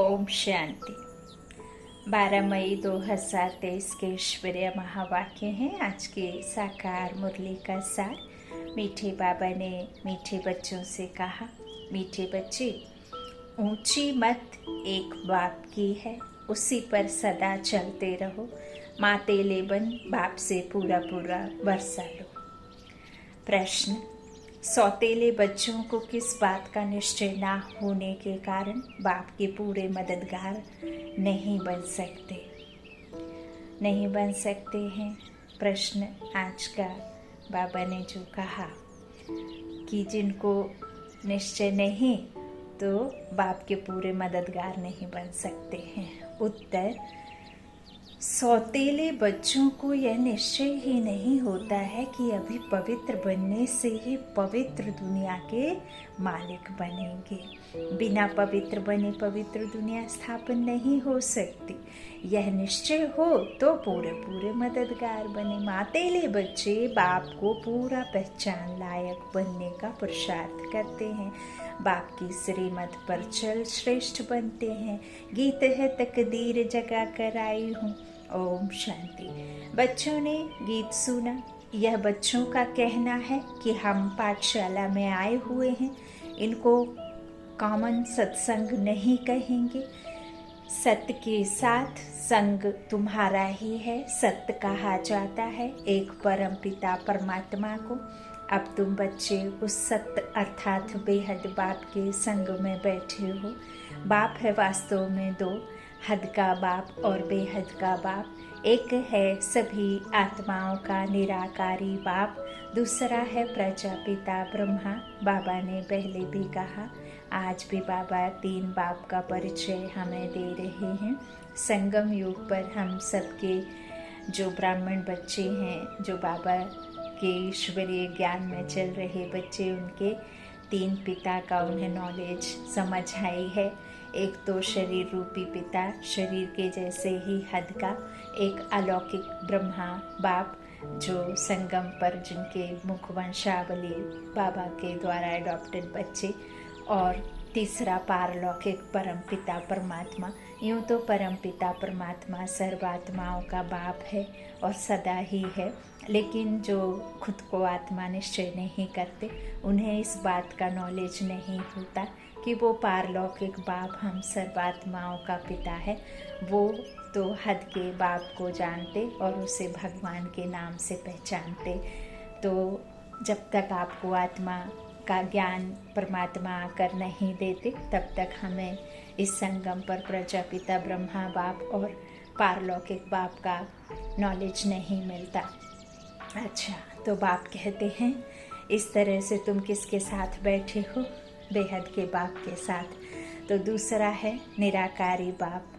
ओम शांति। 12 मई 2023 के ईश्वरीय महावाक्य हैं आज के साकार मुरली का सार। मीठे बाबा ने मीठे बच्चों से कहा, मीठे बच्चे, ऊंची मत एक बाप की है, उसी पर सदा चलते रहो। मातेले बन बाप से पूरा पूरा बरसा लो। प्रश्न, सौतेले बच्चों को किस बात का निश्चय ना होने के कारण बाप के पूरे मददगार नहीं बन सकते हैं। प्रश्न आज का बाबा ने जो कहा कि जिनको निश्चय नहीं तो बाप के पूरे मददगार नहीं बन सकते हैं। उत्तर, सौतेले बच्चों को यह निश्चय ही नहीं होता है कि अभी पवित्र बनने से ही पवित्र दुनिया के मालिक बनेंगे। बिना पवित्र बने पवित्र दुनिया स्थापन नहीं हो सकती। यह निश्चय हो तो पूरे पूरे मददगार बने। मातेले बच्चे बाप को पूरा पहचान लायक बनने का पुरुषार्थ करते हैं। बाप की श्रीमत पर चल श्रेष्ठ बनते हैं। गीत है तकदीर जगा कर आई हूँ। ओम शांति। बच्चों ने गीत सुना। यह बच्चों का कहना है कि हम पाठशाला में आए हुए हैं। इनको कॉमन सत्संग नहीं कहेंगे। सत्य के साथ संग तुम्हारा ही है, सत्य कहा जाता है एक परम पिता परमात्मा को। अब तुम बच्चे उस सत्य अर्थात बेहद बाप के संग में बैठे हो। बाप है वास्तव में दो, हद का बाप और बेहद का बाप। एक है सभी आत्माओं का निराकारी बाप, दूसरा है प्रजापिता ब्रह्मा। बाबा ने पहले भी कहा, आज भी बाबा 3 बाप का परिचय हमें दे रहे हैं। संगम युग पर हम सबके जो ब्राह्मण बच्चे हैं, जो बाबा के ईश्वरीय ज्ञान में चल रहे बच्चे, उनके 3 पिता का उन्हें नॉलेज समझ आई है। एक तो शरीर रूपी पिता, शरीर के जैसे ही हद का। एक अलौकिक ब्रह्मा बाप जो संगम पर जिनके मुख वंशावली बाबा के द्वारा एडॉप्टेड बच्चे। और तीसरा पारलौकिक परम पिता परमात्मा। यूँ तो परम पिता परमात्मा सर्वात्माओं का बाप है और सदा ही है, लेकिन जो खुद को आत्मा निश्चय नहीं करते उन्हें इस बात का नॉलेज नहीं होता कि वो पारलौकिक बाप हम सर्वात्माओं का पिता है। वो तो हद के बाप को जानते और उसे भगवान के नाम से पहचानते। तो जब तक आपको आत्मा का ज्ञान परमात्मा आकर नहीं देते, तब तक हमें इस संगम पर प्रजापिता ब्रह्मा बाप और पारलौकिक बाप का नॉलेज नहीं मिलता। अच्छा, तो बाप कहते हैं इस तरह से तुम किसके साथ बैठे हो? बेहद के बाप के साथ। तो दूसरा है निराकारी बाप।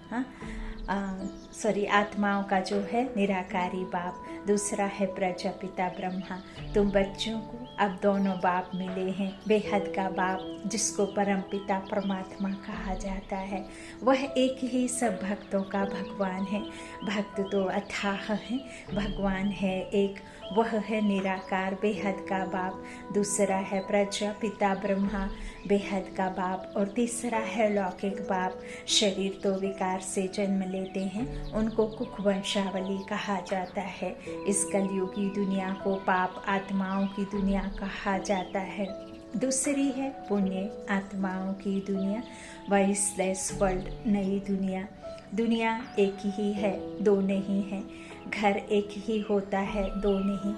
आत्माओं का जो है निराकारी बाप। दूसरा है प्रजापिता ब्रह्मा। तुम बच्चों को अब दोनों बाप मिले हैं। बेहद का बाप जिसको परम पिता परमात्मा कहा जाता है, वह एक ही सब भक्तों का भगवान है। भक्त तो अथाह है, भगवान है एक, वह है निराकार बेहद का बाप। दूसरा है प्रजापिता ब्रह्मा, बेहद का बाप। और तीसरा है लौकिक बाप। शरीर तो विकार से जन्म लेते हैं, उनको कुख वंशावली कहा जाता है। इस कलयुगी दुनिया को पाप आत्माओं की दुनिया कहा जाता है। दूसरी है पुण्य आत्माओं की दुनिया, वाइसलेस वर्ल्ड, नई दुनिया। दुनिया एक ही है, दो नहीं है। घर एक ही होता है, दो नहीं।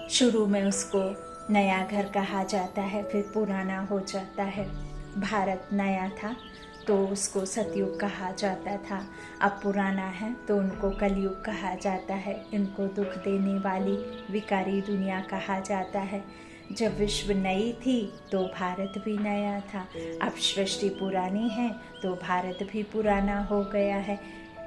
शुरू में उसको नया घर कहा जाता है, फिर पुराना हो जाता है। भारत नया था तो उसको सतयुग कहा जाता था, अब पुराना है तो उनको कलयुग कहा जाता है। इनको दुख देने वाली विकारी दुनिया कहा जाता है। जब विश्व नई थी तो भारत भी नया था। अब सृष्टि पुरानी है तो भारत भी पुराना हो गया है।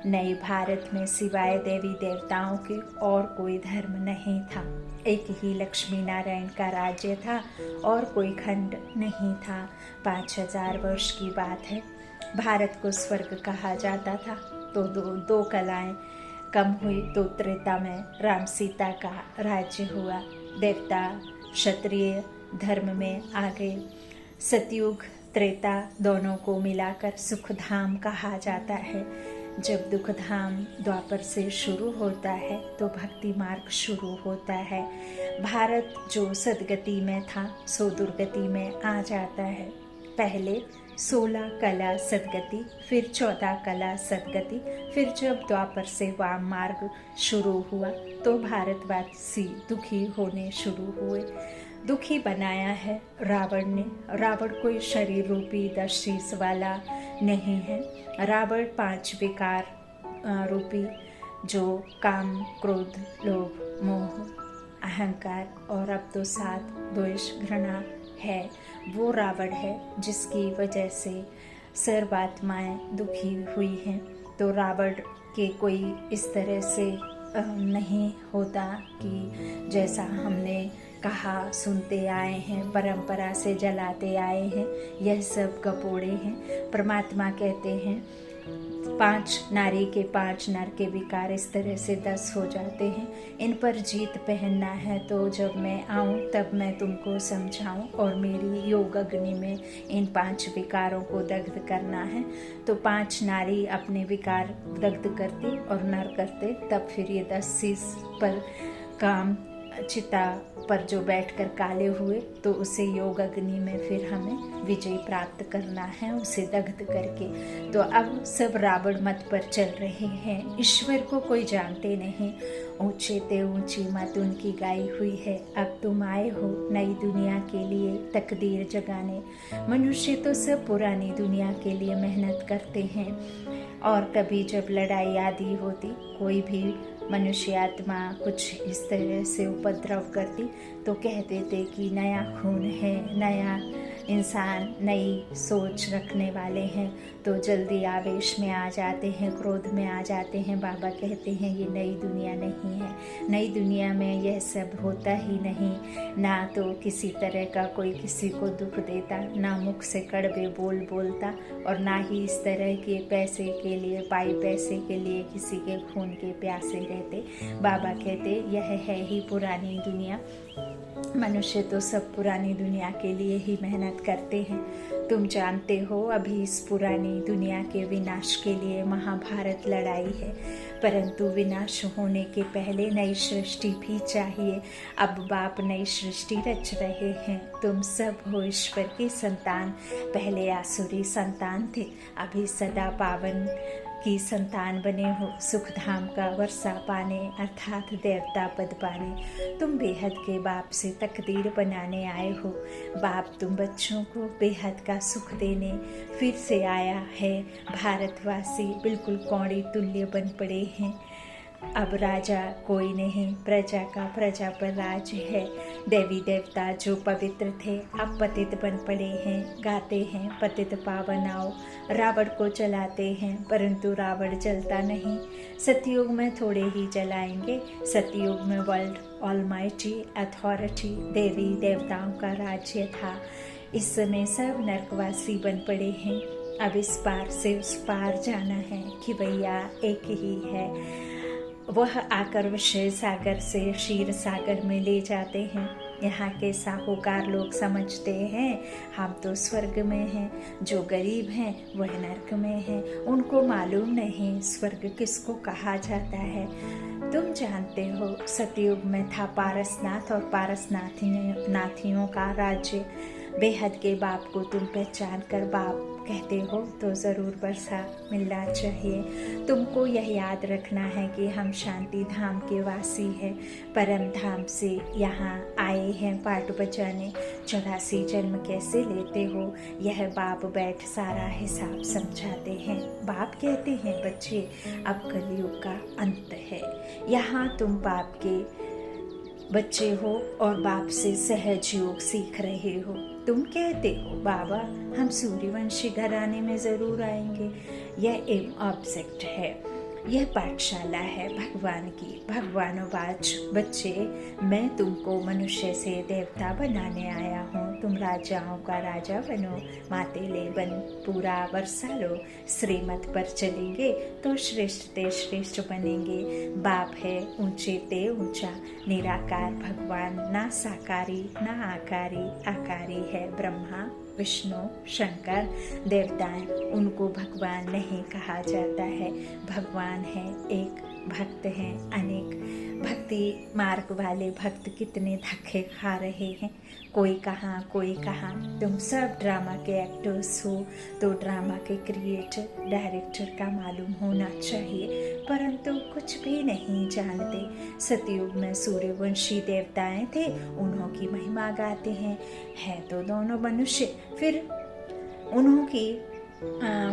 नए भारत में सिवाय देवी देवताओं के और कोई धर्म नहीं था। एक ही लक्ष्मी नारायण का राज्य था और कोई खंड नहीं था। 5000 वर्ष की बात है। भारत को स्वर्ग कहा जाता था। तो दो कलाएं कम हुई तो त्रेता में राम सीता का राज्य हुआ। देवता क्षत्रिय धर्म में आ गए। सतयुग त्रेता दोनों को मिलाकर सुख धाम कहा जाता है। जब दुख धाम द्वापर से शुरू होता है तो भक्ति मार्ग शुरू होता है। भारत जो सदगति में था सो दुर्गति में आ जाता है। पहले 16 कला सदगति, फिर 14 कला सदगति, फिर जब द्वापर से वाम मार्ग शुरू हुआ तो भारतवासी दुखी होने शुरू हुए। दुखी बनाया है रावण ने। रावण कोई शरीर रूपी 10 शीश वाला नहीं है। रावण 5 विकार रूपी जो काम, क्रोध, लोभ, मोह, अहंकार और अब तो 7 द्वेष, घृणा है, वो रावण है जिसकी वजह से सर्वात्माएं दुखी हुई हैं। तो रावण के कोई इस तरह से नहीं होता कि जैसा हमने कहा, सुनते आए हैं, परंपरा से जलाते आए हैं, यह सब कपोड़े हैं। परमात्मा कहते हैं 5 नारी के 5 नर के विकार इस तरह से 10 हो जाते हैं। इन पर जीत पहनना है तो जब मैं आऊं तब मैं तुमको समझाऊं और मेरी योग अग्नि में इन 5 विकारों को दग्ध करना है। तो 5 नारी अपने विकार दग्ध करती और नर करते, तब फिर ये 10 शीश पर काम चिता पर जो बैठकर काले हुए तो उसे योग अग्नि में फिर हमें विजय प्राप्त करना है, उसे दग्ध करके। तो अब सब रावण मत पर चल रहे हैं, ईश्वर को कोई जानते नहीं। ऊंचे ते ऊंची मत उनकी गाई हुई है। अब तुम आए हो नई दुनिया के लिए तकदीर जगाने। मनुष्य तो सब पुरानी दुनिया के लिए मेहनत करते हैं और कभी जब लड़ाई आदि होती, कोई भी मनुष्य आत्मा कुछ इस तरह से उपद्रव करती तो कहते थे कि नया खून है, नया इंसान, नई सोच रखने वाले हैं, तो जल्दी आवेश में आ जाते हैं, क्रोध में आ जाते हैं। बाबा कहते हैं ये नई दुनिया नहीं है। नई दुनिया में यह सब होता ही नहीं। ना तो किसी तरह का कोई किसी को दुख देता, ना मुख से कड़वे बोल बोलता और ना ही इस तरह के पैसे के लिए, पाई पैसे के लिए किसी के खून के प्यासे रहते। बाबा कहते यह है ही पुरानी दुनिया। मनुष्य तो सब पुरानी दुनिया के लिए ही मेहनत करते हैं। तुम जानते हो अभी इस पुरानी दुनिया के विनाश के लिए महाभारत लड़ाई है, परंतु विनाश होने के पहले नई सृष्टि भी चाहिए। अब बाप नई सृष्टि रच रहे हैं। तुम सब हो ईश्वर की संतान। पहले आसुरी संतान थे, अभी सदा पावन की संतान बने हो, सुख धाम का वर्षा पाने अर्थात देवता पद पाने। तुम बेहद के बाप से तकदीर बनाने आए हो। बाप तुम बच्चों को बेहद का सुख देने फिर से आया है। भारतवासी बिल्कुल कौड़ी तुल्य बन पड़े हैं। अब राजा कोई नहीं, प्रजा का प्रजा पर राज है। देवी देवता जो पवित्र थे अब पतित बन पड़े हैं। गाते हैं पतित पावन आओ, रावण को जलाते हैं परंतु रावण जलता नहीं। सतयुग में थोड़े ही जलाएंगे। सतयुग में वर्ल्ड ऑलमाइटी अथॉरिटी, देवी देवताओं का राज्य था। इस समय सब नरकवासी बन पड़े हैं। अब इस पार से उस पार जाना है कि भैया एक ही है। वह आकर विषय सागर से क्षीर सागर में ले जाते हैं। यहाँ के साहूकार लोग समझते हैं हम तो स्वर्ग में हैं, जो गरीब हैं वह नरक में हैं। उनको मालूम नहीं स्वर्ग किसको कहा जाता है। तुम जानते हो सतयुग में था पारसनाथ और पारसनाथियों का राज्य। बेहद के बाप को तुम पहचान कर बाप कहते हो तो ज़रूर वर्षा मिलना चाहिए। तुमको यह याद रखना है कि हम शांति धाम के वासी हैं, परम धाम से यहाँ आए हैं पाट बजाने। 84 जन्म कैसे लेते हो यह बाप बैठ सारा हिसाब समझाते हैं। बाप कहते हैं बच्चे अब कलयुग का अंत है। यहाँ तुम बाप के बच्चे हो और बाप से सहज योग सीख रहे हो। तुम कहते हो बाबा हम सूर्यवंशी घराने में ज़रूर आएंगे। यह एम ऑब्जेक्ट है, यह पाठशाला है भगवान की। भगवानोवाच बच्चे मैं तुमको मनुष्य से देवता बनाने आया हूँ। तुम राजाओं का राजा बनो, मातेले बन पूरा वर्षा लो। श्रीमत पर चलेंगे तो श्रेष्ठ ते श्रेष्ठ बनेंगे। बाप है ऊंचे ते ऊंचा, निराकार भगवान, ना साकारी ना आकारी, आकारी है ब्रह्मा विष्णु, शंकर, देवताएं, उनको भगवान नहीं कहा जाता है। भगवान है एक, भक्त हैं अनेक। भक्ति मार्ग वाले भक्त कितने धक्के खा रहे हैं, कोई कहाँ कोई कहाँ। तुम सब ड्रामा के एक्टर्स हो तो ड्रामा के क्रिएटर, डायरेक्टर का मालूम होना चाहिए, परंतु कुछ भी नहीं जानते। सतयुग में सूर्यवंशी देवताएं थे, उन्हों की महिमा गाते हैं। है तो दोनों मनुष्य, फिर उन्हों की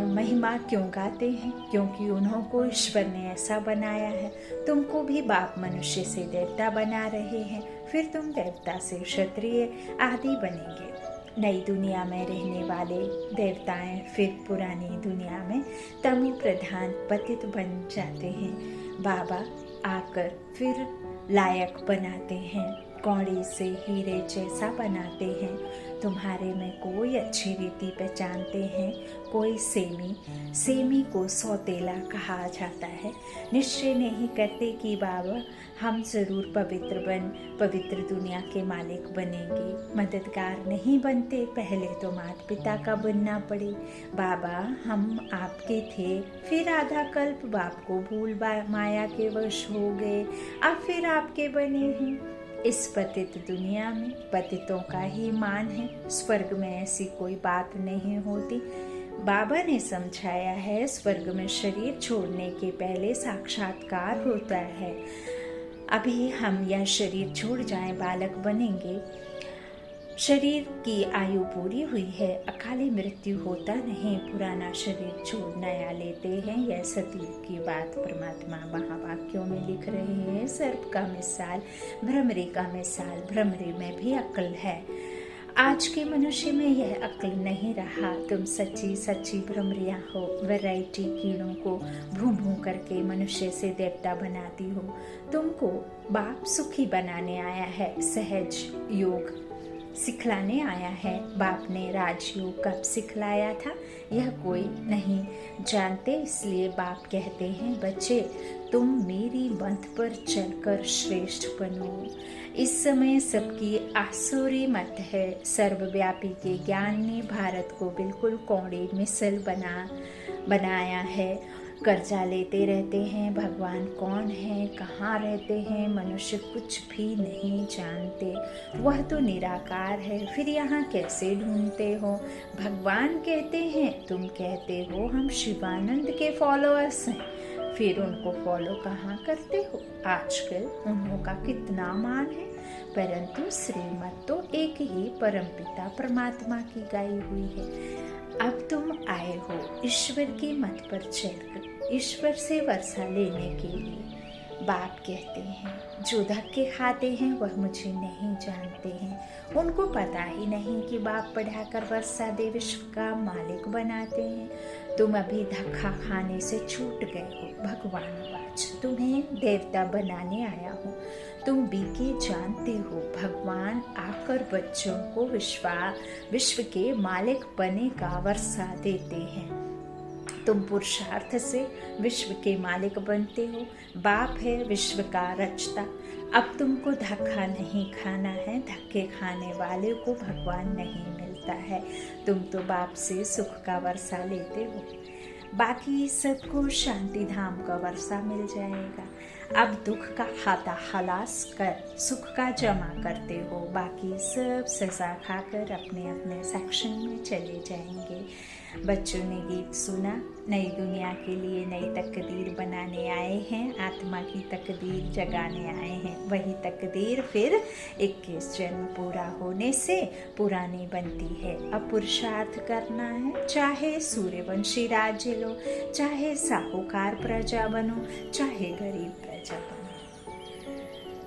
महिमा क्यों गाते हैं? क्योंकि उन्हों को ईश्वर ने ऐसा बनाया है। तुमको भी बाप मनुष्य से देवता बना रहे हैं, फिर तुम देवता से क्षत्रिय आदि बनेंगे। नई दुनिया में रहने वाले देवताएं फिर पुरानी दुनिया में तमो प्रधान पतित बन जाते हैं। बाबा आकर फिर लायक बनाते हैं, कौड़ी से हीरे जैसा बनाते हैं। तुम्हारे में कोई अच्छी रीति पहचानते हैं, कोई सेमी को सौतेला कहा जाता है। निश्चय नहीं करते कि बाबा हम जरूर पवित्र दुनिया के मालिक बनेंगे। मददगार नहीं बनते, पहले तो माता पिता का बनना पड़े। बाबा हम आपके थे, फिर आधा कल्प बाप को भूल माया के वश हो गए, अब फिर आपके बने हैं। इस पतित दुनिया में पतितों का ही मान है, स्वर्ग में ऐसी कोई बात नहीं होती। बाबा ने समझाया है, स्वर्ग में शरीर छोड़ने के पहले साक्षात्कार होता है। अभी हम यह शरीर छोड़ जाएं, बालक बनेंगे। शरीर की आयु पूरी हुई है, अकाली मृत्यु होता नहीं, पुराना शरीर छोड़ नया लेते हैं। यह सतयुग की बात परमात्मा महावाक्यों में लिख रहे हैं। सर्प का मिसाल, भ्रमरी का मिसाल, भ्रमरी में भी अक्ल है। आज के मनुष्य में यह अक्ल नहीं रहा। तुम सच्ची भ्रमरियाँ हो, वैरायटी कीड़ों को भूं करके मनुष्य से देवता बनाती हो। तुमको बाप सुखी बनाने आया है, सहज योग सिखलाने आया है। बाप ने राजयोग कब सिखलाया था यह कोई नहीं जानते, इसलिए बाप कहते हैं, बच्चे तुम मेरी मत पर चलकर श्रेष्ठ बनो। इस समय सबकी आसुरी मत है। सर्वव्यापी के ज्ञान ने भारत को बिल्कुल कौड़ी मिसल बनाया है। कर्जा लेते रहते हैं, भगवान कौन है, कहाँ रहते हैं, मनुष्य कुछ भी नहीं जानते। वह तो निराकार है, फिर यहाँ कैसे ढूंढते हो? भगवान कहते हैं, तुम कहते हो हम शिवानंद के फॉलोअर्स हैं, फिर उनको फॉलो कहाँ करते हो? आजकल उन्हों का कितना मान है, परंतु श्रीमत तो एक ही परमपिता परमात्मा की गाई हुई है। अब तुम आए हो ईश्वर की मत पर चलकर ईश्वर से वर्षा लेने के लिए। बाप कहते हैं, जो धक्के खाते हैं वह मुझे नहीं जानते हैं। उनको पता ही नहीं कि बाप पढ़ाकर वर्षा दे विश्व का मालिक बनाते हैं। तुम अभी धक्का खाने से छूट गए हो। भगवान वाच तुम्हें देवता बनाने आया हूँ। तुम बीके जानते हो, भगवान आकर बच्चों को विश्व के मालिक बने का वर्षा देते हैं। तुम पुरुषार्थ से विश्व के मालिक बनते हो। बाप है विश्व का रचता। अब तुमको धक्का नहीं खाना है, धक्के खाने वाले को भगवान नहीं मिलता है। तुम तो बाप से सुख का वर्षा लेते हो, बाकी सबको शांति धाम का वर्षा मिल जाएगा। अब दुख का खाता खलास कर सुख का जमा करते हो, बाकी सब सजा खाकर अपने अपने सेक्शन में चले जाएंगे। बच्चों ने गीत सुना, नई दुनिया के लिए नई तकदीर बनाने आए हैं, आत्मा की तकदीर जगाने आए हैं। वही तकदीर फिर 21 जन्म पूरा होने से पुरानी बनती है। अब पुरुषार्थ करना है, चाहे सूर्यवंशी राज्य लो, चाहे साहूकार प्रजा बनो, चाहे गरीब प्रजा बनो।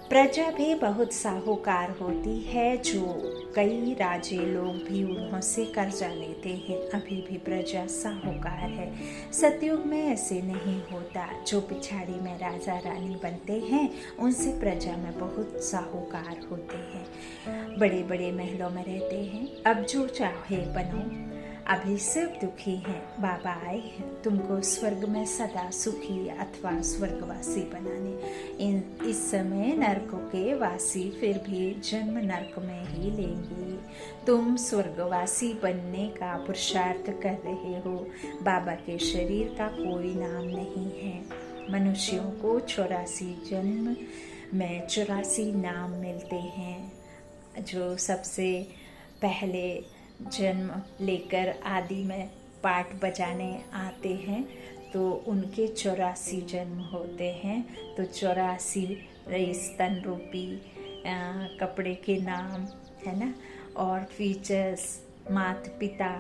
प्रजा भी बहुत साहूकार होती है, जो कई राजे लोग भी उन्हों से कर्जा लेते हैं। अभी भी प्रजा साहूकार है। सतयुग में ऐसे नहीं होता। जो पिछाड़ी में राजा रानी बनते हैं उनसे प्रजा में बहुत साहूकार होते हैं, बड़े बड़े महलों में रहते हैं। अब जो चाहे बनो, अभी सब दुखी हैं, बाबा आए हैं तुमको स्वर्ग में सदा सुखी अथवा स्वर्गवासी बनाने। इस समय नरकों के वासी फिर भी जन्म नरक में ही लेंगे। तुम स्वर्गवासी बनने का पुरुषार्थ कर रहे हो। बाबा के शरीर का कोई नाम नहीं है। मनुष्यों को 84 जन्म में 84 नाम मिलते हैं। जो सबसे पहले जन्म लेकर आदि में पाठ बजाने आते हैं तो उनके 84 जन्म होते हैं। तो 84 रईस तन रूपी कपड़े के नाम है ना, और फीचर्स माता पिता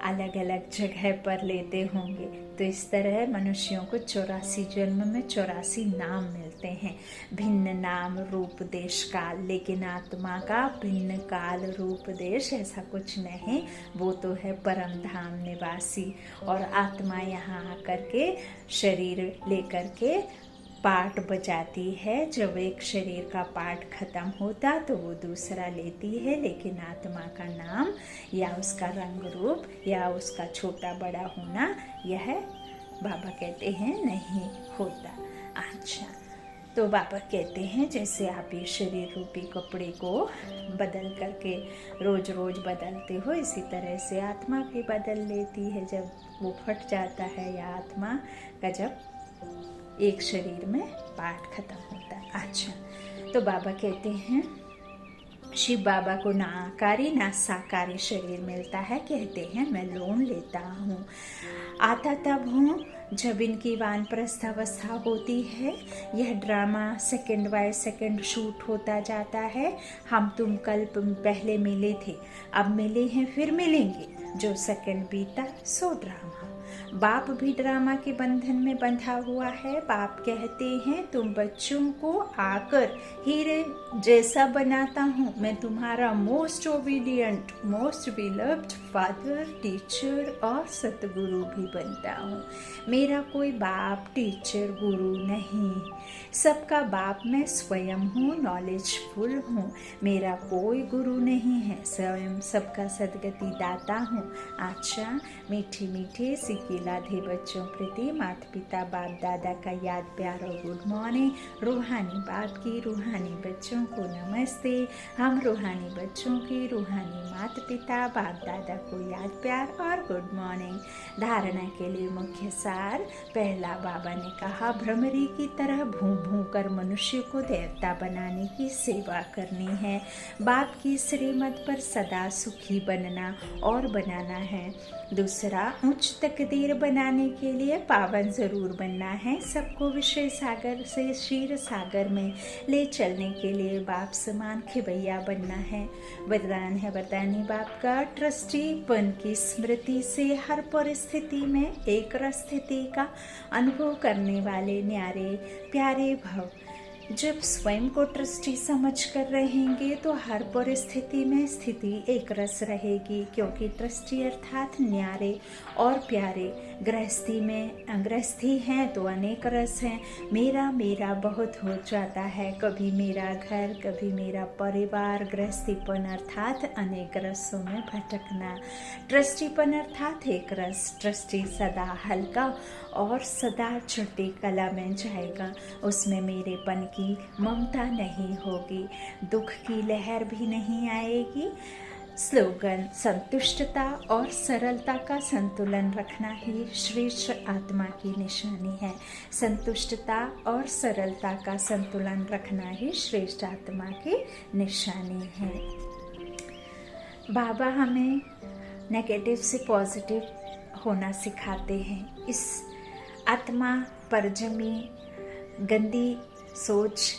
अलग अलग जगह पर लेते होंगे। तो इस तरह मनुष्यों को 84 जन्म में 84 नाम मिलते हैं। भिन्न नाम रूप देश काल, लेकिन आत्मा का भिन्न काल रूप देश ऐसा कुछ नहीं। वो तो है परम धाम निवासी। और आत्मा यहाँ आकर के शरीर लेकर के पार्ट बजाती है। जब एक शरीर का पार्ट खत्म होता तो वो दूसरा लेती है, लेकिन आत्मा का नाम या उसका रंग रूप या उसका छोटा बड़ा होना यह बाबा कहते हैं नहीं होता। अच्छा, तो बाबा कहते हैं जैसे आप ये शरीर रूपी कपड़े को बदल करके रोज रोज बदलते हो, इसी तरह से आत्मा भी बदल लेती है जब वो फट जाता है, या आत्मा का जब एक शरीर में पार्ट खत्म होता है। अच्छा, तो बाबा कहते हैं शिव बाबा को ना आकारी ना साकारी शरीर मिलता है। कहते हैं मैं लोन लेता हूँ। आता तब हूँ जब इनकी वानप्रस्थ अवस्था होती है। यह drama second by second shoot होता जाता है। हम तुम कल पहले मिले थे, अब मिले हैं, फिर मिलेंगे। जो सेकंड बीता सो ड्रामा। बाप भी ड्रामा के बंधन में बंधा हुआ है। बाप कहते हैं तुम बच्चों को आकर हीरे जैसा बनाता हूँ। मैं तुम्हारा most obedient, most beloved father, teacher और सतगुरु भी बनता हूँ। मेरा कोई बाप, टीचर, गुरु नहीं। सबका बाप मैं स्वयं हूँ, नॉलेजफुल हूँ। मेरा कोई गुरु नहीं है, स्वयं सबका सदगति दाता हूँ। अच्छा, मीठे मीठे सिक्के लाधे बच्चों प्रति माता पिता बाप दादा का याद प्यार और गुड मॉर्निंग। रूहानी बाप की रूहानी बच्चों को नमस्ते। हम रूहानी बच्चों की रूहानी माता पिता बाप दादा को याद प्यार और गुड मॉर्निंग। धारणा के लिए मुख्य सार। पहला, बाबा ने कहा भ्रमरी की तरह भूं भूं कर मनुष्य को देवता बनाने की सेवा करनी है। बाप की श्रीमत पर सदा सुखी बनना और बनाना है। दूसरा, उच्च तकदीर बनाने के लिए पावन जरूर बनना है। सबको विषय सागर से क्षीर सागर में ले चलने के लिए बाप समान खिवैया बनना है। वरदान है वरदानी बाप का ट्रस्टी बन की स्मृति से हर परिस्थिति में एक स्थिति का अनुभव करने वाले न्यारे प्यारे भव। जब स्वयं को ट्रस्टी समझ कर रहेंगे तो हर परिस्थिति में स्थिति एक रस रहेगी, क्योंकि ट्रस्टी अर्थात न्यारे और प्यारे। गृहस्थी में गृहस्थी हैं तो अनेक रस हैं। मेरा मेरा बहुत हो जाता है, कभी मेरा घर, कभी मेरा परिवार। गृहस्थीपन अर्थात अनेक रसों में भटकना। ट्रस्टीपन अर्थात एक रस। ट्रस्टी सदा हल्का और सदा चढ़ती कला में जाएगा। उसमें मेरेपन की ममता नहीं होगी, दुख की लहर भी नहीं आएगी। स्लोगन, संतुष्टता और सरलता का संतुलन रखना ही श्रेष्ठ आत्मा की निशानी है। संतुष्टता और सरलता का संतुलन रखना ही श्रेष्ठ आत्मा की निशानी है। बाबा हमें नेगेटिव से पॉजिटिव होना सिखाते हैं। इस आत्मा पर जमी गंदी सोच,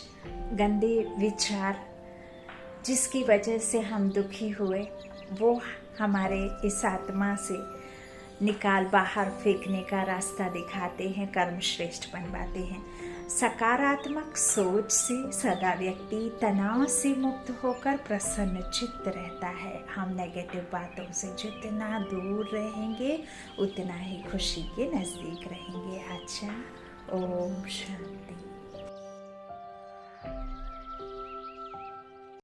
गंदे विचार जिसकी वजह से हम दुखी हुए, वो हमारे इस आत्मा से निकाल बाहर फेंकने का रास्ता दिखाते हैं, कर्म श्रेष्ठ बनवाते हैं। सकारात्मक सोच से सदा व्यक्ति तनाव से मुक्त होकर प्रसन्न चित्त रहता है। हम नेगेटिव बातों से जितना दूर रहेंगे उतना ही खुशी के नज़दीक रहेंगे। अच्छा, ओम शांति।